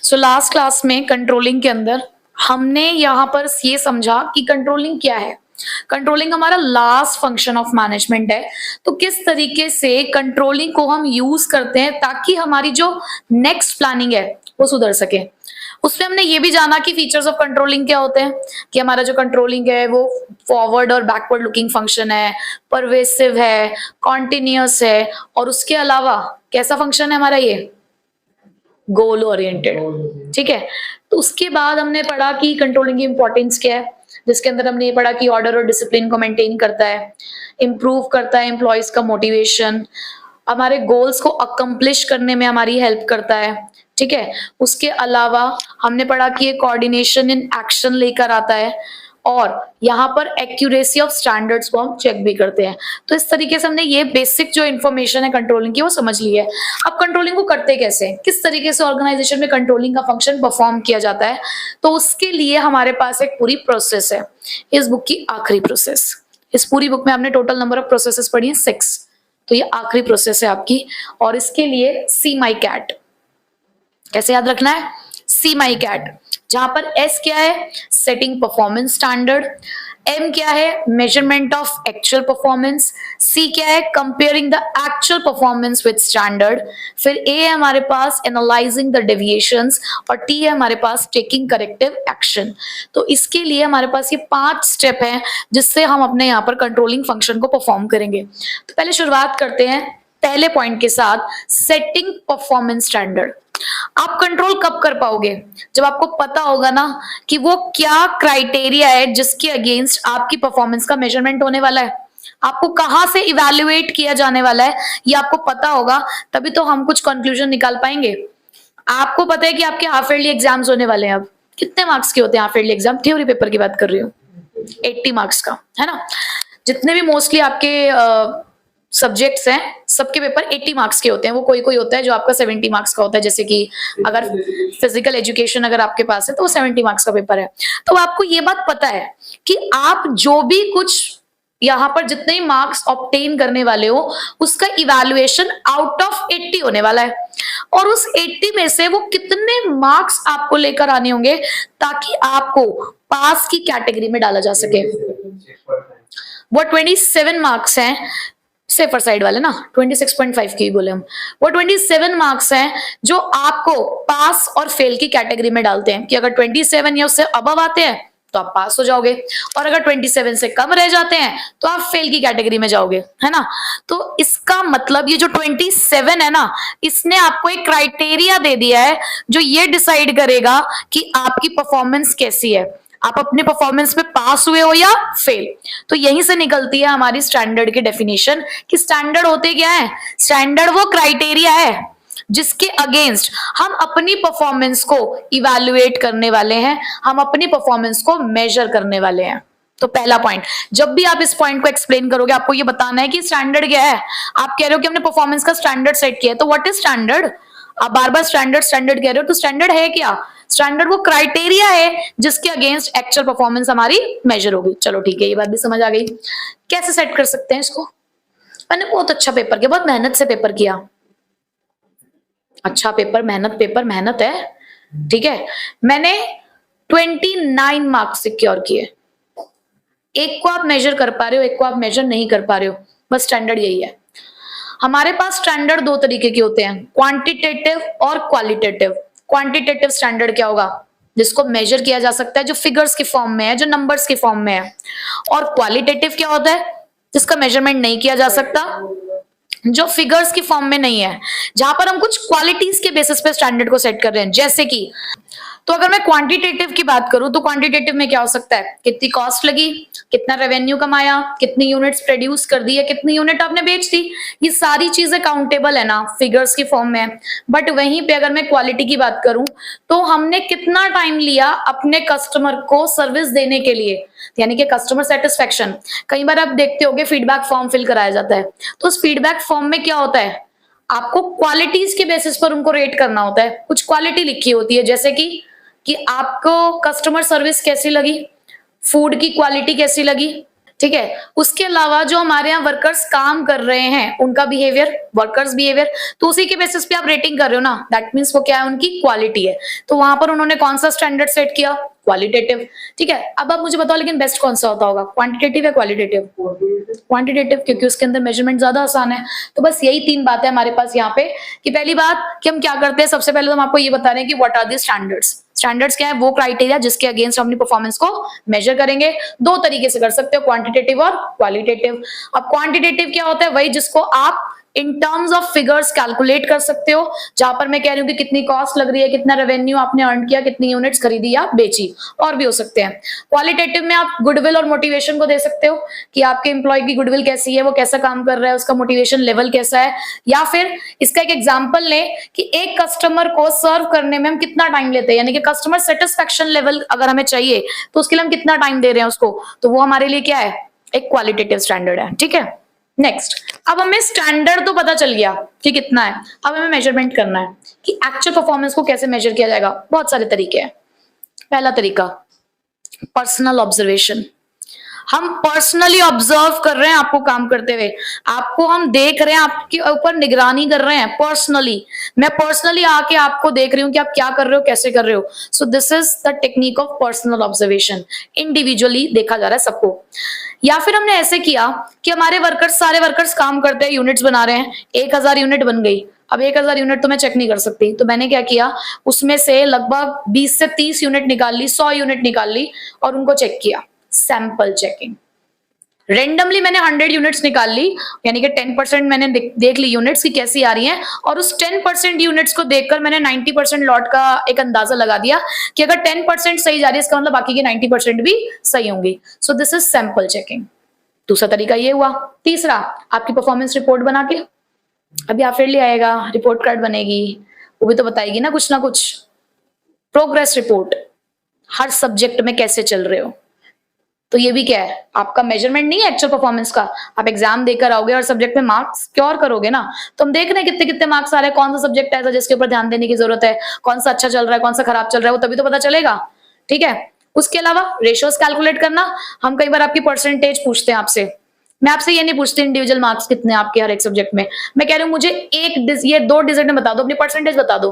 So last class में controlling के अंदर हमने यहाँ पर ये समझा कि कंट्रोलिंग क्या है। कंट्रोलिंग हमारा लास्ट फंक्शन ऑफ मैनेजमेंट है। तो किस तरीके से कंट्रोलिंग को हम यूज करते हैं ताकि हमारी जो नेक्स्ट प्लानिंग है वो सुधर सके। उसमें हमने ये भी जाना कि फीचर्स ऑफ कंट्रोलिंग क्या होते हैं, कि हमारा जो कंट्रोलिंग है वो फॉरवर्ड और बैकवर्ड लुकिंग फंक्शन है, परवेसिव है, कॉन्टिन्यूअस है, और उसके अलावा कैसा फंक्शन है हमारा, ये गोल ओरिएंटेड। ठीक है, तो उसके बाद हमने पढ़ा कि कंट्रोलिंग की इंपॉर्टेंस क्या है, जिसके अंदर हमने ये पढ़ा कि ऑर्डर और डिसिप्लिन को मेंटेन करता है, इंप्रूव करता है एम्प्लॉयज का मोटिवेशन, हमारे गोल्स को अकम्प्लिश करने में हमारी हेल्प करता है। ठीक है, उसके अलावा हमने पढ़ा कि ये कोऑर्डिनेशन इन एक्शन लेकर आता है, और यहाँ पर एक्यूरेसी ऑफ स्टैंडर्ड्स को हम चेक भी करते हैं। तो इस तरीके से हमने ये बेसिक जो इन्फॉर्मेशन है कंट्रोलिंग की वो समझ ली है। अब कंट्रोलिंग को करते कैसे, किस तरीके से ऑर्गेनाइजेशन में कंट्रोलिंग का फंक्शन परफॉर्म किया जाता है, तो उसके लिए हमारे पास एक पूरी प्रोसेस है। इस बुक की आखिरी प्रोसेस, इस पूरी बुक में हमने टोटल नंबर ऑफ प्रोसेसेस पढ़ी है 6, तो ये आखिरी प्रोसेस है आपकी। और इसके लिए सी माई कैट, कैसे याद रखना है, सी माई कैट, जहां पर एस क्या है, सेटिंग परफॉर्मेंस स्टैंडर्ड, एम क्या है, मेजरमेंट ऑफ एक्चुअल परफॉर्मेंस, सी क्या है, comparing the actual performance with standard, फिर ए है हमारे पास एनालाइजिंग द डेविएशंस, और टी है हमारे पास टेकिंग करेक्टिव एक्शन। तो इसके लिए हमारे पास ये 5 स्टेप हैं जिससे हम अपने यहाँ पर कंट्रोलिंग फंक्शन को परफॉर्म करेंगे। तो पहले शुरुआत करते हैं पहले पॉइंट के साथ, सेटिंग परफॉर्मेंस स्टैंडर्ड। आप कंट्रोल कब कर पाओगे, जब आपको पता होगा ना कि वो क्या क्राइटेरिया है जिसके अगेंस्ट आपकी परफॉर्मेंस का मेजरमेंट होने वाला है, आपको कहां से इवैल्यूएट किया जाने वाला है, ये आपको पता होगा, तभी तो हम कुछ कंक्लूजन निकाल पाएंगे। आपको पता है कि आपके हाफ ईयरली एग्जाम्स होने वाले हैं। अब कितने मार्क्स के होते हैं half yearly exam, theory paper की बात कर रही हूँ, 80 मार्क्स का है ना। जितने भी मोस्टली आपके सब्जेक्ट्स हैं सबके पेपर 80 मार्क्स के होते हैं। वो कोई कोई होता है जो आपका 70 मार्क्स का होता है, जैसे कि अगर फिजिकल एजुकेशन अगर आपके पास है तो वो 70 मार्क्स का पेपर है। तो आपको ये बात पता है कि आप जो भी कुछ यहाँ पर जितने मार्क्स ऑब्टेन करने वाले हो उसका इवैल्यूएशन आउट ऑफ 80 होने वाला है, और उस 80 में से वो कितने मार्क्स आपको लेकर आने होंगे ताकि आपको पास की कैटेगरी में डाला जा सके। वो 27 मार्क्स हैं, सेफर साइड वाले ना, 26.5 की बोले हम, वो 27 मार्क्स हैं जो आपको पास और फेल की कैटेगरी में डालते हैं कि अगर 27 या उससे अबव आते हैं तो आप पास हो जाओगे, और अगर 27 से कम रह जाते हैं तो आप फेल की कैटेगरी में जाओगे, है ना। तो इसका मतलब ये जो 27 है ना, इसने आपको एक क्राइटेरिया दे दिया है जो ये डिसाइड करेगा कि आपकी परफॉर्मेंस कैसी है, आप अपने परफॉर्मेंस में पास हुए हो या फेल। तो यहीं से निकलती है हमारी स्टैंडर्ड की डेफिनेशन कि स्टैंडर्ड होते क्या है, स्टैंडर्ड वो क्राइटेरिया है जिसके अगेंस्ट हम अपनी परफॉर्मेंस को इवैल्यूएट करने वाले हैं, हम अपनी परफॉर्मेंस को मेजर करने वाले हैं। तो पहला पॉइंट, जब भी आप इस पॉइंट को एक्सप्लेन करोगे आपको ये बताना है कि स्टैंडर्ड क्या है। आप कह रहे हो कि हमने परफॉर्मेंस का स्टैंडर्ड सेट किया है, तो व्हाट इज स्टैंडर्ड, आप बार बार स्टैंडर्ड स्टैंडर्ड कह रहे हो, तो स्टैंडर्ड है क्या, स्टैंडर्ड वो क्राइटेरिया है जिसके अगेंस्ट एक्चुअल परफॉर्मेंस हमारी मेजर होगी। चलो ठीक है, ये बात भी समझ आ गई। कैसे सेट कर सकते हैं इसको, मैंने बहुत अच्छा पेपर किया, बहुत मेहनत से पेपर किया, अच्छा पेपर, मेहनत है, ठीक है। मैंने 29 मार्क्स सिक्योर किए, एक को आप मेजर कर पा रहे हो, एक को आप मेजर नहीं कर पा रहे हो, बस स्टैंडर्ड यही है। हमारे पास स्टैंडर्ड 2 तरीके के होते हैं, क्वांटिटेटिव और क्वालिटेटिव। क्वांटिटेटिव स्टैंडर्ड क्या होगा, जिसको मेजर किया जा सकता है, जो फिगर्स के फॉर्म में है, जो नंबर्स के फॉर्म में है। और क्वालिटेटिव क्या होता है, जिसका मेजरमेंट नहीं किया जा सकता, जो फिगर्स की फॉर्म में नहीं है, जहां पर हम कुछ क्वालिटीज के बेसिस पे स्टैंडर्ड को सेट कर रहे हैं। जैसे कि, तो अगर मैं क्वांटिटेटिव की बात करूं तो क्वांटिटेटिव में क्या हो सकता है, कितनी कॉस्ट लगी, कितना रेवेन्यू कमाया, कितनी यूनिट्स प्रोड्यूस कर दी है, कितनी यूनिट आपने बेच दी, ये सारी चीजें काउंटेबल है ना, फिगर्स की फॉर्म में। बट वहीं पे अगर मैं क्वालिटी की बात करूं तो हमने कितना टाइम लिया अपने कस्टमर को सर्विस देने के लिए, यानी कि कस्टमर सेटिस्फेक्शन। कई बार आप देखते होगे फीडबैक फॉर्म फिल कराया जाता है, तो उस फीडबैक फॉर्म में क्या होता है, आपको क्वालिटीज के बेसिस पर उनको रेट करना होता है। कुछ क्वालिटी लिखी होती है, जैसे कि आपको कस्टमर सर्विस कैसी लगी, फूड की क्वालिटी कैसी लगी, ठीक है। उसके अलावा जो हमारे यहाँ वर्कर्स काम कर रहे हैं उनका बिहेवियर, वर्कर्स बिहेवियर, तो उसी के बेसिस पे आप रेटिंग कर रहे हो ना, दैट मीन्स वो क्या है, उनकी क्वालिटी है। तो वहां पर उन्होंने कौन सा स्टैंडर्ड सेट किया, क्वालिटेटिव। ठीक है, अब आप मुझे बताओ लेकिन बेस्ट कौन सा होता होगा, क्वांटिटेटिव या क्वालिटेटिव? क्वांटिटेटिव, क्योंकि उसके अंदर मेजरमेंट ज्यादा आसान है। तो बस यही 3 बातें हमारे पास यहाँ पे कि पहली बात कि हम क्या करते हैं, सबसे पहले तो हम आपको ये बता रहे हैं कि what are the standards. Standards क्या है, वो क्राइटेरिया जिसके अगेंस्ट हम अपनी परफॉर्मेंस को मेजर करेंगे। 2 तरीके से कर सकते हो, क्वांटिटेटिव और क्वालिटेटिव। अब क्वांटिटेटिव क्या होता है, वही जिसको आप in terms of figures calculate कर सकते हो, जहां पर मैं कह रही हूँ कि कितनी कॉस्ट लग रही है, कितना रेवेन्यू आपने अर्न किया, कितनी यूनिट्स खरीदी या बेची, और भी हो सकते हैं। क्वालिटेटिव में आप गुडविल और मोटिवेशन को दे सकते हो कि आपके एम्प्लॉय की गुडविल कैसी है, वो कैसा काम कर रहा है, उसका मोटिवेशन लेवल कैसा है। या फिर इसका एक एग्जांपल लें कि एक कस्टमर को सर्व करने में हम कितना टाइम लेते हैं, यानी कि कस्टमर सेटिस्फेक्शन लेवल अगर हमें चाहिए तो उसके लिए हम कितना टाइम दे रहे हैं उसको, तो वो हमारे लिए क्या है, एक क्वालिटेटिव स्टैंडर्ड है। ठीक है, नेक्स्ट, अब हमें स्टैंडर्ड तो पता चल गया कि कितना है, अब हमें मेजरमेंट करना है कि एक्चुअल परफॉर्मेंस को कैसे मेजर किया जाएगा। बहुत सारे तरीके हैं। पहला तरीका, पर्सनल ऑब्जर्वेशन। हम पर्सनली ऑब्जर्व कर रहे हैं आपको काम करते हुए, आपको हम देख रहे हैं, आपके ऊपर निगरानी कर रहे हैं पर्सनली। मैं पर्सनली आके आपको देख रही हूँ कि आप क्या कर रहे हो, कैसे कर रहे हो। So this is the technique of personal observation. Individually देखा जा रहा है सबको। या फिर हमने ऐसे किया कि हमारे वर्कर्स, सारे वर्कर्स काम करते हैं, यूनिट्स बना रहे हैं, 1000 यूनिट बन गई। अब 1000 यूनिट तो मैं चेक नहीं कर सकती, तो मैंने क्या किया, उसमें से लगभग 20 से 30 यूनिट निकाल ली, 100 यूनिट निकाल ली और उनको चेक किया, सैंपल चेकिंग। रेंडमली मैंने 100 यूनिट्स निकाल ली, यानी कि 10% मैंने देख ली यूनिट्स की कैसी आ रही हैं, और उस 10% यूनिट्स को देखकर मैंने 90% लॉट का एक अंदाजा लगा दिया कि अगर 10% सही जा रही है इसका मतलब बाकी के 90% भी सही होंगी। So this is sample checking. दूसरा तरीका ये हुआ। तीसरा, आपकी परफॉर्मेंस रिपोर्ट बना के, अभी आप फिर ले आएगा, रिपोर्ट कार्ड बनेगी, वो भी तो बताएगी ना कुछ। प्रोग्रेस रिपोर्ट, हर सब्जेक्ट में कैसे चल रहे हो। तो ये भी क्या है, आपका मेजरमेंट नहीं है एक्चुअल परफॉर्मेंस का। आप एग्जाम देकर आओगे और सब्जेक्ट में मार्क्स सिक्योर करोगे ना, तो हम देख रहे हैं कितने कितने मार्क्स आ रहे हैं, कौन सा सब्जेक्ट ऐसा जिसके ऊपर ध्यान देने की जरूरत है, कौन सा अच्छा चल रहा है, कौन सा खराब चल रहा है, वो तभी तो पता चलेगा। ठीक है, उसके अलावा रेशियोज कैलकुलेट करना। हम कई बार आपकी परसेंटेज पूछते हैं आपसे, मैं आपसे ये नहीं पूछती इंडिविजुअल मार्क्स कितने आपके हर एक सब्जेक्ट में, मैं कह रही हूँ मुझे ये 2 डिजिट में बता दो, अपनी परसेंटेज बता दो।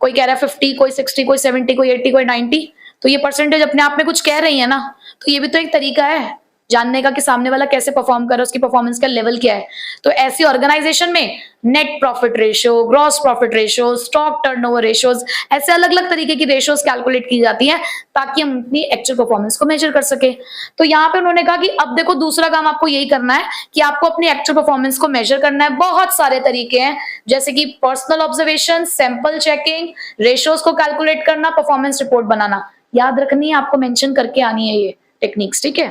कोई कह रहा है 50, कोई 60, कोई 70, कोई 80, कोई 90, तो ये परसेंटेज अपने आप में कुछ कह रही है ना, तो ये भी तो एक तरीका है जानने का कि सामने वाला कैसे परफॉर्म कर रहा है, उसकी परफॉर्मेंस का लेवल क्या है। तो ऐसी ऑर्गेनाइजेशन में net profit ratio, gross profit ratio, stock turnover ratios, ऐसे अलग अलग तरीके की रेशियोज कैलकुलेट की जाती हैं ताकि हम अपनी एक्चुअल परफॉर्मेंस को मेजर कर सके। तो यहाँ पे उन्होंने कहा कि अब देखो दूसरा काम आपको यही करना है कि आपको अपनी एक्चुअल परफॉर्मेंस को मेजर करना है। बहुत सारे तरीके हैं, जैसे कि personal observation, sample checking, ratios को कैलकुलेट करना, परफॉर्मेंस रिपोर्ट बनाना। याद रखनी है, आपको मेंशन करके आनी है ये टेक्निक्स। ठीक है,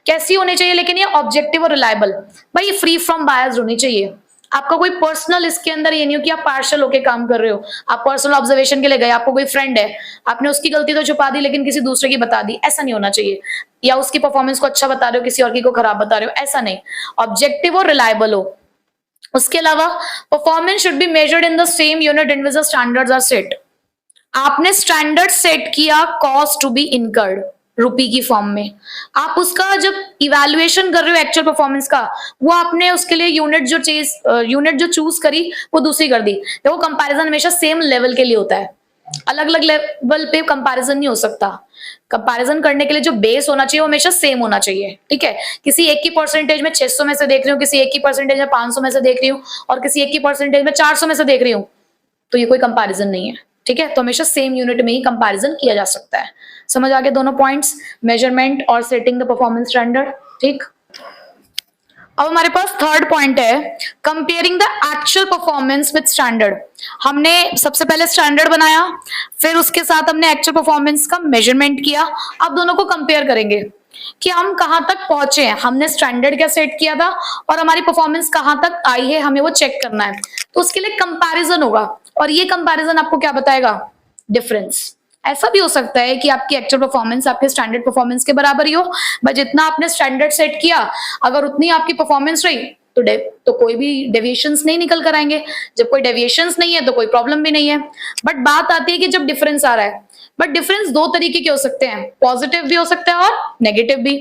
कैसी होनी चाहिए लेकिन ये ऑब्जेक्टिव और रिलायबल, भाई फ्री फ्रॉम बायस होनी चाहिए। आपका कोई पर्सनल इसके अंदर ये नहीं हो कि आप पार्शियल होके काम कर रहे हो। आप पर्सनल ऑब्जर्वेशन के लिए गए, आपको कोई फ्रेंड है, आपने उसकी गलती तो छुपा दी लेकिन किसी दूसरे की बता दी, ऐसा नहीं होना चाहिए। या उसकी परफॉर्मेंस को अच्छा बता रहे हो, किसी और की को खराब बता रहे हो, ऐसा नहीं। ऑब्जेक्टिव और रिलायबल हो। उसके अलावा performance should be measured in the same unit in which the standards are set. आपने स्टैंडर्ड सेट किया, cost to be incurred, rupee की फॉर्म में। आप उसका जब इवैल्यूएशन कर रहे हो एक्चुअल परफॉर्मेंस का, वो आपने उसके लिए यूनिट जो चूज करी वो दूसरी कर दी। देखो कंपैरिजन हमेशा सेम लेवल के लिए होता है, अलग अलग लेवल पे कंपैरिजन नहीं हो सकता। कंपैरिजन करने के लिए जो बेस होना चाहिए वो हमेशा सेम होना चाहिए। ठीक है, किसी एक की परसेंटेज में 600 में से देख रही हूँ, किसी एक की परसेंटेज में 500 में से देख रही हूँ, और किसी एक की परसेंटेज में 400 में से देख रही हूँ, तो ये कोई कंपैरिजन नहीं है। ठीक है, तो हमेशा सेम यूनिट में ही कंपैरिजन किया जा सकता है। समझ आ गए दोनों पॉइंट्स, मेजरमेंट और सेटिंग द परफॉर्मेंस स्टैंडर्ड। ठीक, अब हमारे पास थर्ड पॉइंट है comparing the actual performance with standard. हमने सबसे पहले स्टैंडर्ड बनाया, फिर उसके साथ हमने एक्चुअल परफॉर्मेंस का मेजरमेंट किया। अब दोनों को कंपेयर करेंगे कि हम कहां तक पहुंचे हैं। हमने स्टैंडर्ड क्या सेट किया था और हमारी परफॉर्मेंस कहां तक आई है, हमें वो चेक करना है। तो उसके लिए कंपैरिजन होगा, और ये कंपैरिजन आपको क्या बताएगा, डिफरेंस। ऐसा भी हो सकता है कि आपकी एक्चुअल परफॉर्मेंस आपके स्टैंडर्ड परफॉर्मेंस के बराबर ही हो, बट जितना आपने स्टैंडर्ड सेट किया अगर उतनी आपकी परफॉर्मेंस रही तो कोई भी डेविएशंस नहीं निकल कर आएंगे। जब कोई डेविएशंस नहीं है तो कोई प्रॉब्लम भी नहीं है। बट बात आती है कि जब डिफरेंस आ रहा है, बट डिफरेंस दो तरीके के हो सकते हैं, पॉजिटिव भी हो सकता है और नेगेटिव भी।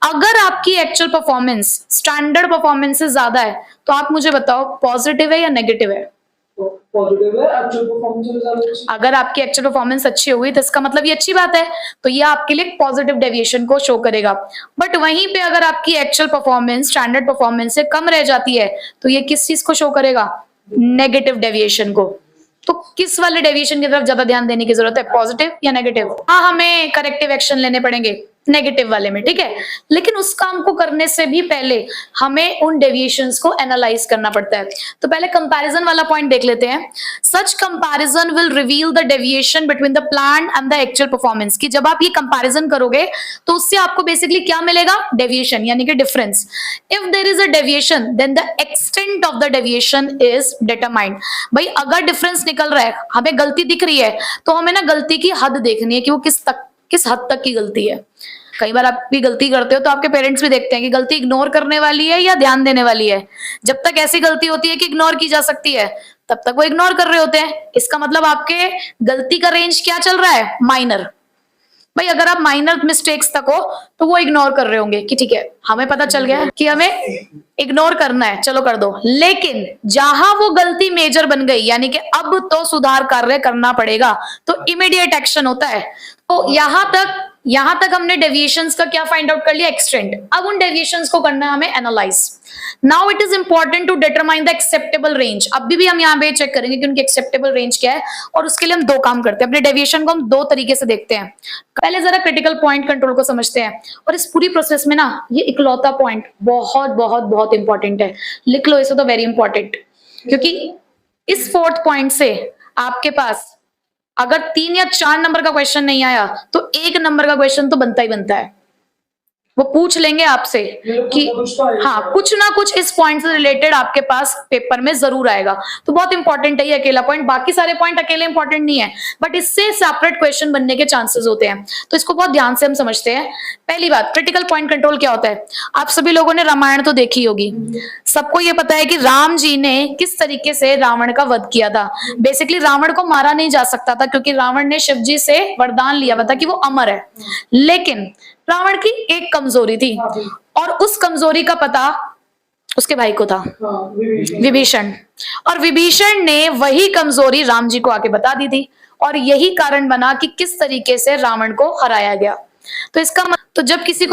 अगर आपकी एक्चुअल परफॉर्मेंस स्टैंडर्ड परफॉर्मेंस से ज्यादा है तो आप मुझे बताओ पॉजिटिव है या नेगेटिव है? पॉजिटिव है, एक्चुअल परफॉर्मेंस। अगर आपकी एक्चुअल परफॉर्मेंस अच्छी हुई तो इसका मतलब ये अच्छी बात है, तो ये आपके लिए पॉजिटिव डेविएशन को शो करेगा। बट वहीं पे अगर आपकी एक्चुअल परफॉर्मेंस स्टैंडर्ड परफॉर्मेंस से कम रह जाती है तो ये किस चीज को शो करेगा? नेगेटिव डेविएशन को। तो किस वाले डेविएशन की तरफ ज्यादा ध्यान देने की जरूरत है, पॉजिटिव या नेगेटिव? हाँ, हमें करेक्टिव एक्शन लेने पड़ेंगे नेगेटिव वाले में, ठीक है। लेकिन उस काम को करने से भी पहले हमें उन डेविएशंस को एनालाइज करना पड़ता है। तो पहले कंपैरिजन वाला पॉइंट देख लेते हैं। Such comparison will reveal the deviation between the plan and the actual performance. कि जब आप ये कंपैरिजन करोगे तो उससे आपको बेसिकली क्या मिलेगा? डेविएशन, यानी कि difference. If there is a deviation then the extent of the deviation is determined. भाई अगर डिफरेंस निकल रहा है, हमें गलती दिख रही है, तो हमें ना गलती की हद देखनी है कि वो किस हद तक की गलती है। कई बार आप भी गलती करते हो तो आपके पेरेंट्स भी देखते हैं कि गलती इग्नोर करने वाली है या ध्यान देने वाली है। जब तक ऐसी गलती होती है कि इग्नोर की जा सकती है तब तक वो इग्नोर कर रहे होते हैं। इसका मतलब आपके गलती का रेंज क्या चल रहा है? माइनर। भाई अगर आप माइनर मिस्टेक्स तक हो तो वो इग्नोर कर रहे होंगे कि ठीक है, हमें पता चल गया कि हमें इग्नोर करना है, चलो कर दो। लेकिन जहां वो गलती मेजर बन गई, यानी कि अब तो सुधार कार्य करना पड़ेगा, तो इमीडिएट एक्शन होता है। तो यहां तक हमने डेविएशंस का क्या फाइंड आउट कर लिया? एक्सटेंट। अब उन डेविएशंस को करना है हमें analyse. Now it is important to determine the acceptable range. अभी भी हम यहाँ पे चेक करेंगे कि उनकी एक्सेप्टेबल रेंज क्या है, और उसके लिए हम दो काम करते हैं। अपने डेविएशन को हम दो तरीके से देखते हैं। पहले जरा क्रिटिकल पॉइंट कंट्रोल को समझते हैं, और इस पूरी प्रोसेस में ना ये इकलौता पॉइंट बहुत बहुत बहुत इंपॉर्टेंट है। लिख लो इसे, तो वेरी इंपॉर्टेंट, क्योंकि इस फोर्थ पॉइंट से आपके पास अगर 3 या 4 नंबर का क्वेश्चन नहीं आया तो 1 नंबर का क्वेश्चन तो बनता ही बनता है। वो पूछ लेंगे आपसे कि हाँ, कुछ ना कुछ इस पॉइंट से रिलेटेड आपके पास पेपर में जरूर आएगा। तो बहुत इंपॉर्टेंट है ये अकेला पॉइंट। बाकी सारे पॉइंट अकेले इंपॉर्टेंट नहीं है, बट इससे सेपरेट क्वेश्चन बनने के चांसेस होते हैं। तो इसको बहुत ध्यान से हम समझते हैं। पहली बात, क्रिटिकल पॉइंट कंट्रोल क्या होता है? आप सभी लोगों ने रामायण तो देखी होगी। सबको ये पता है कि राम जी ने किस तरीके से रावण का वध किया था। बेसिकली रावण को मारा नहीं जा सकता था क्योंकि रावण ने शिव जी से वरदान लिया हुआ था कि वो अमर है। लेकिन रावण की एक कमजोरी थी, और उस कमजोरी का पता उसके भाई को था, विभीषण। और विभीषण ने वही कमजोरी राम जी को आके बता दी थी, और यही कारण बना कि किस तरीके से रावण को हराया गया। तो जब किसी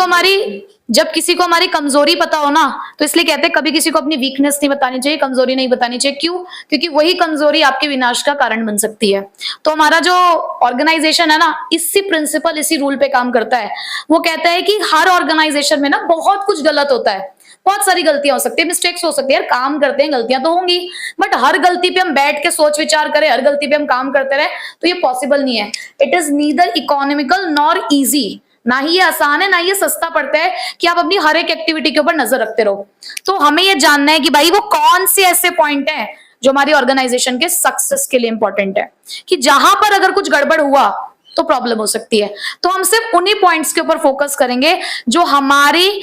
को हमारी कमजोरी पता हो ना, तो इसलिए कहते हैं कभी किसी को अपनी वीकनेस नहीं बतानी चाहिए, कमजोरी नहीं बतानी चाहिए। क्यों? क्योंकि वही कमजोरी आपके विनाश का कारण बन सकती है। तो हमारा जो ऑर्गेनाइजेशन है ना, इसी प्रिंसिपल, इसी रूल पे काम करता है। वो कहता है कि हर ऑर्गेनाइजेशन में ना बहुत कुछ गलत होता है, बहुत सारी गलतियां हो सकती है, मिस्टेक्स हो सकती है। यार काम करते हैं, गलतियां तो होंगी, बट हर गलती पे हम बैठ के सोच विचार करें, हर गलती पे हम काम करते रहे, तो ये पॉसिबल नहीं है। It is neither economical nor easy. ना ही ये आसान है, ना ही ये सस्ता पड़ता है कि आप अपनी हर एक एक्टिविटी के ऊपर नजर रखते रहो। तो हमें ये जानना है कि भाई वो कौन से ऐसे पॉइंट हैं जो हमारी ऑर्गेनाइजेशन के सक्सेस के लिए इंपॉर्टेंट है, कि जहां पर अगर कुछ गड़बड़ हुआ तो प्रॉब्लम हो सकती है। तो हम सिर्फ उन्हीं पॉइंट्स के ऊपर फोकस करेंगे जो हमारी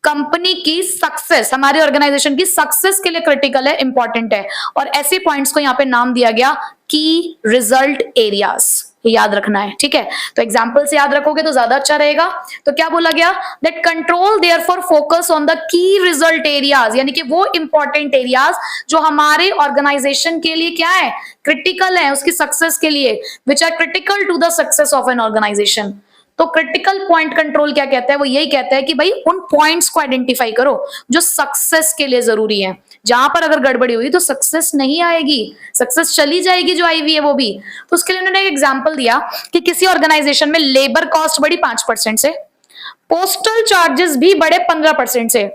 कंपनी की सक्सेस, हमारे ऑर्गेनाइजेशन की सक्सेस के लिए क्रिटिकल है, इंपॉर्टेंट है। और ऐसे पॉइंट्स को यहाँ पे नाम दिया गया की रिजल्ट एरियाज। ये याद रखना है, ठीक है। तो एग्जांपल से याद रखोगे तो ज्यादा अच्छा रहेगा। तो क्या बोला गया? That control therefore focus on the key result areas, यानी कि वो इंपॉर्टेंट एरियाज जो हमारे ऑर्गेनाइजेशन के लिए क्या है? क्रिटिकल है, उसकी सक्सेस के लिए, which are critical to the success of an organisation. तो क्रिटिकल पॉइंट कंट्रोल क्या कहता है? वो यही कहता है कि भाई उन पॉइंट्स को आइडेंटिफाई करो जो सक्सेस के लिए जरूरी है। जहां पर अगर गड़बड़ी हुई तो सक्सेस नहीं आएगी, सक्सेस चली जाएगी जो आई हुई है वो भी। तो उसके लिए उन्होंने एक एग्जांपल दिया कि किसी ऑर्गेनाइजेशन में लेबर कॉस्ट बढ़ी 5% से, पोस्टल चार्जेस भी बढ़े 15% से।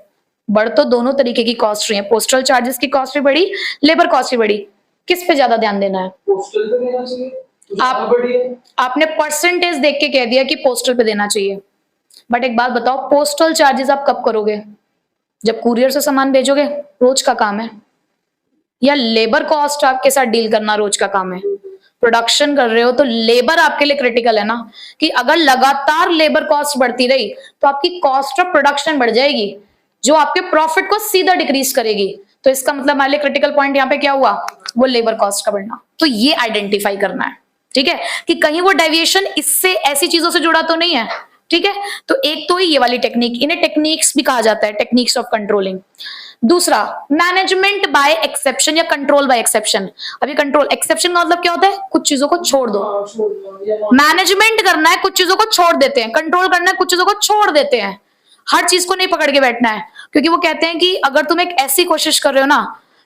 बढ़ तो दोनों तरीके की कॉस्ट रही है, पोस्टल चार्जेस की कॉस्ट भी बढ़ी, लेबर कॉस्ट भी बढ़ी। किस पे ज्यादा ध्यान देना है? पोस्टल पे देना चाहिए। आपने परसेंटेज देख के कह दिया कि पोस्टल पे देना चाहिए, बट एक बात बताओ, पोस्टल चार्जेस आप कब करोगे? जब कुरियर से सामान भेजोगे, रोज का काम है। या लेबर कॉस्ट आपके साथ डील करना रोज का काम है। प्रोडक्शन कर रहे हो तो लेबर आपके लिए क्रिटिकल है ना, कि अगर लगातार लेबर कॉस्ट बढ़ती रही तो आपकी कॉस्ट ऑफ प्रोडक्शन बढ़ जाएगी। जो आपके प्रॉफिट को सीधा डिक्रीज करेगी। तो इसका मतलब हमारे लिए क्रिटिकल पॉइंट यहाँ पे क्या हुआ, वो लेबर कॉस्ट का बढ़ना। तो ये आइडेंटिफाई करना है, ठीक है, कि कहीं वो डेविएशन इससे ऐसी चीजों से जुड़ा तो नहीं है, ठीक है। तो एक तो ये वाली टेक्निक, इन्हें टेक्निक्स भी कहा जाता है, टेक्निक्स ऑफ कंट्रोलिंग। दूसरा मैनेजमेंट बाय एक्सेप्शन या कंट्रोल बाय एक्सेप्शन। अभी कंट्रोल एक्सेप्शन का मतलब क्या होता है, कुछ चीजों को छोड़ दो। मैनेजमेंट करना है, कुछ चीजों को छोड़ देते हैं, कंट्रोल करना है, कुछ चीजों को छोड़ देते हैं। हर चीज को नहीं पकड़ के बैठना है, क्योंकि वो कहते हैं कि अगर तुम एक ऐसी कोशिश कर रहे हो ना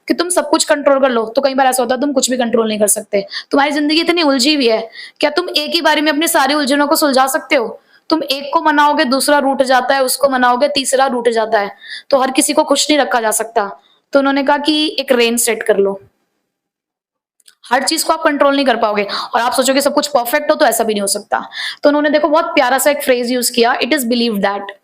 कि तुम सब कुछ कंट्रोल कर लो, तो कई बार ऐसा होता है तुम कुछ भी कंट्रोल नहीं कर सकते। तुम्हारी जिंदगी इतनी उलझी हुई है, क्या तुम एक ही बारी में अपनी सारी उलझनों को सुलझा सकते हो? तुम एक को मनाओगे, दूसरा रूठ जाता है, उसको मनाओगे, तीसरा रूठ जाता है। तो हर किसी को खुश नहीं रखा जा सकता। तो उन्होंने कहा कि एक रेंज सेट कर लो। हर चीज को आप कंट्रोल नहीं कर पाओगे, और आप सोचोगे सब कुछ परफेक्ट हो, तो ऐसा भी नहीं हो सकता। तो उन्होंने देखो बहुत प्यारा सा एक फ्रेज यूज किया, it is believe that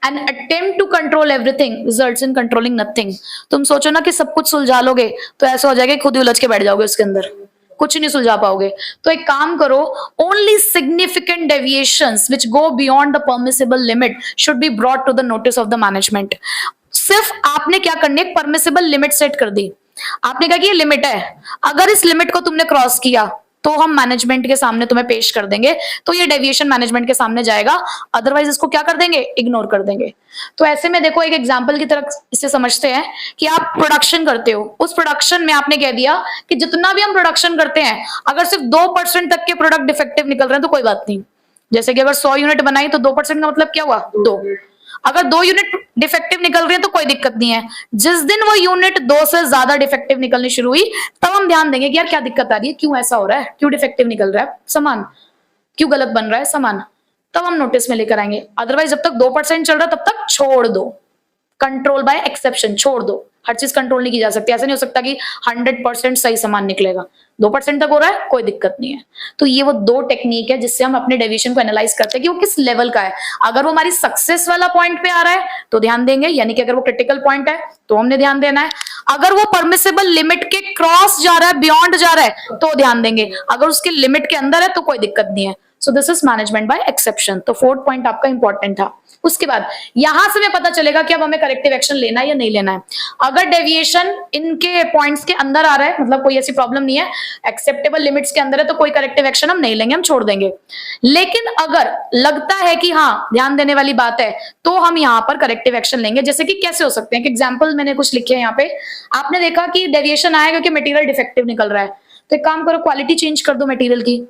an attempt to control everything results in controlling nothing। तुम सोचो ना कि सब कुछ सुलझा लोगे, तो ऐसा हो जाएगा खुद ही उलझ के बैठ जाओगे उसके अंदर, कुछ नहीं सुलझा पाओगे। तो एक काम करो, only significant deviations which go beyond the permissible limit should be brought to the notice of the management। सिर्फ आपने क्या करनी है, परमिसिबल लिमिट सेट कर दी। आपने कहा कि ये लिमिट है, अगर इस लिमिट को तुमने क्रॉस किया तो हम मैनेजमेंट के सामने तुम्हें पेश कर देंगे, तो ये डेविएशन मैनेजमेंट के सामने जाएगा, अदरवाइज इसको क्या कर देंगे, इग्नोर कर देंगे। तो ऐसे में देखो एक एग्जांपल की तरह इसे समझते हैं कि आप प्रोडक्शन करते हो, उस प्रोडक्शन में आपने कह दिया कि जितना भी हम प्रोडक्शन करते हैं, अगर सिर्फ 2% तक के प्रोडक्ट डिफेक्टिव निकल रहे हैं तो कोई बात नहीं। जैसे कि अगर 100 यूनिट बनाई तो 2% का मतलब क्या हुआ, 2। अगर 2 यूनिट डिफेक्टिव निकल रही है तो कोई दिक्कत नहीं है। जिस दिन वो यूनिट 2 से ज्यादा डिफेक्टिव निकलनी शुरू हुई, तब हम ध्यान देंगे कि यार क्या दिक्कत आ रही है, क्यों ऐसा हो रहा है, क्यों डिफेक्टिव निकल रहा है सामान, क्यों गलत बन रहा है सामान, तब हम नोटिस में लेकर आएंगे। अदरवाइज जब तक 2% चल रहा है तब तक छोड़ दो, कंट्रोल बाय एक्सेप्शन, छोड़ दो। हर चीज कंट्रोल नहीं की जा सकती, ऐसा नहीं हो सकता कि 100% सही सामान निकलेगा। 2% तक हो रहा है, कोई दिक्कत नहीं है। तो ये वो 2 टेक्निक है जिससे हम अपने डेविएशन को एनालाइज करते हैं कि वो किस लेवल का है। अगर वो हमारी सक्सेस वाला पॉइंट पे आ रहा है तो ध्यान देंगे, यानी कि अगर वो क्रिटिकल पॉइंट है तो हमने ध्यान देना है। अगर वो परमिसिबल लिमिट के क्रॉस जा रहा है, बियॉन्ड जा रहा है, तो ध्यान देंगे। अगर उसके लिमिट के अंदर है तो कोई दिक्कत नहीं है। So this is management by exception. तो 4th पॉइंट आपका इंपॉर्टेंट था। उसके बाद यहां से हमें पता चलेगा कि अब हमें करेक्टिव एक्शन लेना है या नहीं लेना है। अगर डेविएशन इनके पॉइंट्स के अंदर आ रहा है, मतलब कोई ऐसी प्रॉब्लम नहीं है, एक्सेप्टेबल लिमिट्स के अंदर है, तो कोई करेक्टिव एक्शन हम नहीं लेंगे, हम छोड़ देंगे। लेकिन अगर लगता है कि हाँ ध्यान देने वाली बात है, तो हम यहाँ पर करेक्टिव एक्शन लेंगे। जैसे कि कैसे हो सकते हैं, कि एग्जाम्पल मैंने कुछ लिखे हैं यहाँ पे। आपने देखा कि डेविएशन आया क्योंकि मटेरियल डिफेक्टिव निकल रहा है, तो एक काम करो, क्वालिटी चेंज कर दो मटेरियल की।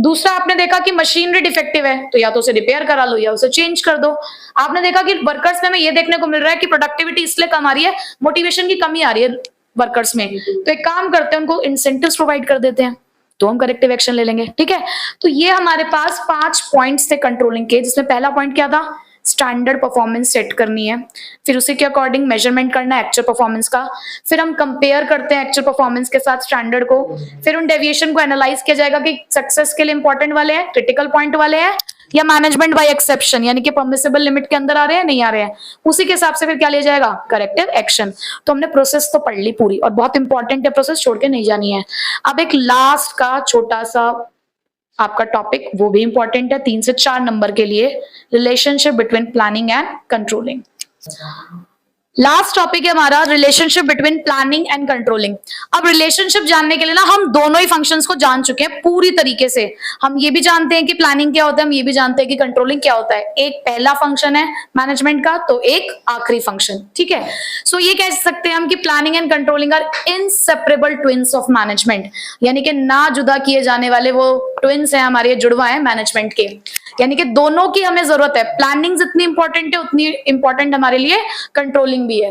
दूसरा, आपने देखा कि मशीनरी डिफेक्टिव है, तो या तो उसे रिपेयर करा लो या उसे चेंज कर दो। आपने देखा कि वर्कर्स में हमें ये देखने को मिल रहा है कि प्रोडक्टिविटी इसलिए कम आ रही है, मोटिवेशन की कमी आ रही है वर्कर्स में, तो एक काम करते हैं, उनको इंसेंटिव्स प्रोवाइड कर देते हैं, तो हम करेक्टिव एक्शन ले लेंगे। ठीक है, तो ये हमारे पास 5 पॉइंट्स थे कंट्रोलिंग के, जिसमें पहला पॉइंट क्या था, स्टैंडर्ड परफॉर्मेंस सेट करनी है, फिर उसी के अकॉर्डिंग मेजरमेंट करना है एक्चुअल परफॉर्मेंस का, फिर हम कंपेयर करते हैं एक्चुअल परफॉर्मेंस के साथ स्टैंडर्ड को, फिर उन डेविएशन को एनालाइज किया जाएगा कि सक्सेस के लिए इंपॉर्टेंट वाले हैं, क्रिटिकल पॉइंट वाले हैं, या मैनेजमेंट बाय एक्सेप्शन, यानी कि परमिसिबल लिमिट के अंदर आ रहे हैं नहीं आ रहे हैं। उसी के हिसाब से फिर क्या लिया जाएगा, करेक्टिव एक्शन। तो हमने प्रोसेस तो पढ़ ली पूरी, और बहुत इंपॉर्टेंट है, प्रोसेस छोड़ के नहीं जानी है। अब एक लास्ट का छोटा सा आपका टॉपिक, वो भी इंपॉर्टेंट है, 3 से 4 नंबर के लिए, relationship between planning and controlling. Last topic है हमारा relationship between planning and controlling. अब रिलेशनशिप जानने के लिए ना हम दोनों ही फंक्शंस को जान चुके हैं पूरी तरीके से। हम ये भी जानते हैं कि प्लानिंग क्या होता है, हम ये भी जानते हैं कि कंट्रोलिंग क्या होता है। एक पहला फंक्शन है मैनेजमेंट का, तो एक आखिरी फंक्शन। ठीक है, सो ये कह सकते हैं हम कि planning and controlling are inseparable twins of management, यानी कि ना जुदा किए जाने वाले वो ट्विन्स हैं हमारे, जुड़वा है मैनेजमेंट के, यानी कि दोनों की हमें जरूरत है। प्लानिंग जितनी इंपॉर्टेंट है उतनी इंपॉर्टेंट हमारे लिए कंट्रोलिंग भी है।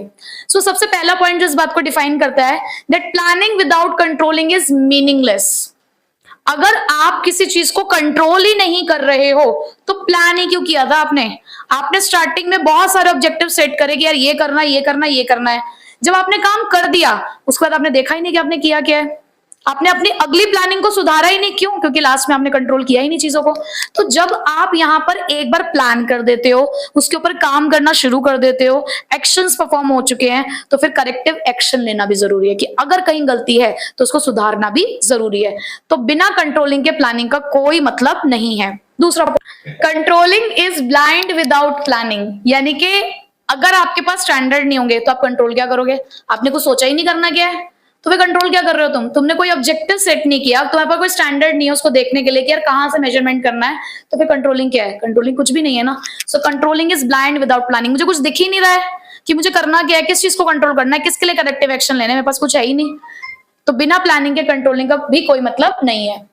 सो सबसे पहला पॉइंट जो इस बात को डिफाइन करता है, that planning without controlling is meaningless. अगर आप किसी चीज को कंट्रोल ही नहीं कर रहे हो तो प्लान ही क्यों किया था आपने? आपने स्टार्टिंग में बहुत सारे ऑब्जेक्टिव सेट करे कि यार ये करना है, ये करना है, ये करना है। जब आपने काम कर दिया उसके बाद आपने देखा ही नहीं कि आपने किया क्या है, आपने अपनी अगली प्लानिंग को सुधारा ही नहीं। क्यों? क्योंकि लास्ट में आपने कंट्रोल किया ही नहीं चीजों को। तो जब आप यहाँ पर एक बार प्लान कर देते हो, उसके ऊपर काम करना शुरू कर देते हो, एक्शंस परफॉर्म हो चुके हैं, तो फिर करेक्टिव एक्शन लेना भी जरूरी है कि अगर कहीं गलती है तो उसको सुधारना भी जरूरी है। तो बिना कंट्रोलिंग के प्लानिंग का कोई मतलब नहीं है। दूसरा, controlling is blind without planning, यानी कि अगर आपके पास स्टैंडर्ड नहीं होंगे तो आप कंट्रोल क्या करोगे? आपने कुछ सोचा ही नहीं करना क्या है, तो फिर कंट्रोल क्या कर रहे हो तुमने कोई ऑब्जेक्टिव सेट नहीं किया, तुम्हारे पास कोई स्टैंडर्ड नहीं है उसको देखने के लिए कि यार कहां से मेजरमेंट करना है, तो फिर कंट्रोलिंग क्या है? कंट्रोलिंग कुछ भी नहीं है ना। So controlling is blind without planning. मुझे कुछ दिख ही नहीं रहा है कि मुझे करना क्या है, किस चीज को कंट्रोल करना है, किसके लिए करेक्टिव एक्शन लेने, मेरे पास कुछ है ही नहीं, तो बिना प्लानिंग के कंट्रोलिंग का भी कोई मतलब नहीं है।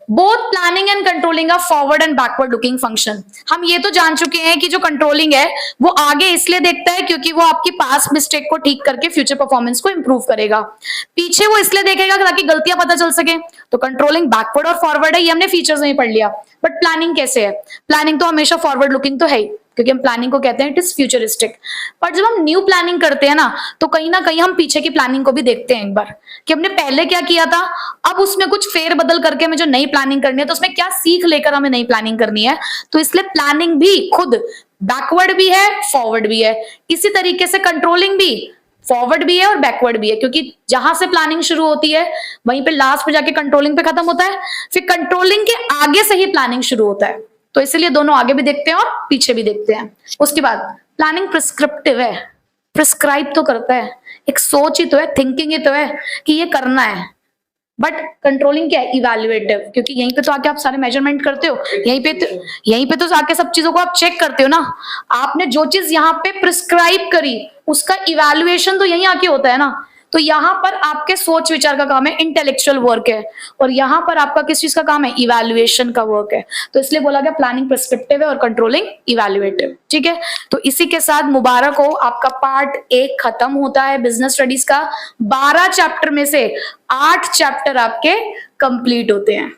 Both planning and controlling are forward and backward looking function. हम ये तो जान चुके हैं कि जो कंट्रोलिंग है वो आगे इसलिए देखता है क्योंकि वो आपकी पास्ट मिस्टेक को ठीक करके फ्यूचर परफॉर्मेंस को इंप्रूव करेगा, पीछे वो इसलिए देखेगा ताकि गलतियां पता चल सके। तो कंट्रोलिंग बैकवर्ड और फॉरवर्ड है, ये हमने फीचर्स में ही पढ़ लिया। बट प्लानिंग कैसे है? प्लानिंग तो हमेशा फॉरवर्ड लुकिंग तो है ही, क्योंकि हम प्लानिंग को कहते हैं इट इज फ्यूचरिस्टिक। पर जब हम न्यू प्लानिंग करते हैं ना कहीं हम पीछे की प्लानिंग को भी देखते हैं एक बार कि हमने पहले क्या किया था, अब उसमें कुछ फेर बदल करके हमें जो नई प्लानिंग करनी है तो उसमें क्या सीख लेकर हमें नई प्लानिंग करनी है। तो इसलिए प्लानिंग भी खुद बैकवर्ड भी है, फॉरवर्ड भी है। इसी तरीके से कंट्रोलिंग भी फॉरवर्ड भी है और बैकवर्ड भी है, क्योंकि जहां से प्लानिंग शुरू होती है वहीं पे लास्ट पे जाके कंट्रोलिंग पे खत्म होता है, फिर कंट्रोलिंग के आगे से ही प्लानिंग शुरू होता है। तो इसलिए दोनों आगे भी देखते हैं और पीछे भी देखते हैं। उसके बाद प्लानिंग प्रिस्क्रिप्टिव है, प्रिस्क्राइब तो करता है, एक सोच ही तो है, थिंकिंग ही तो है कि ये करना है। बट कंट्रोलिंग क्या है? इवैल्यूएटिव, क्योंकि यहीं पे तो आके आप सारे मेजरमेंट करते हो, यहीं पे तो आके सब चीजों को आप चेक करते हो ना। आपने जो चीज यहाँ पे प्रिस्क्राइब करी उसका इवैल्यूएशन तो यहीं आके होता है ना। तो यहाँ पर आपके सोच विचार का काम है, इंटेलेक्चुअल वर्क है, और यहाँ पर आपका किस चीज का काम है? इवैल्यूएशन का वर्क है। तो इसलिए बोला गया प्लानिंग प्रिस्क्रिप्टिव है और कंट्रोलिंग इवैल्यूएटिव। ठीक है, तो इसी के साथ मुबारक हो, आपका पार्ट 1 खत्म होता है बिजनेस स्टडीज का। 12 चैप्टर में से 8 चैप्टर आपके कंप्लीट होते हैं।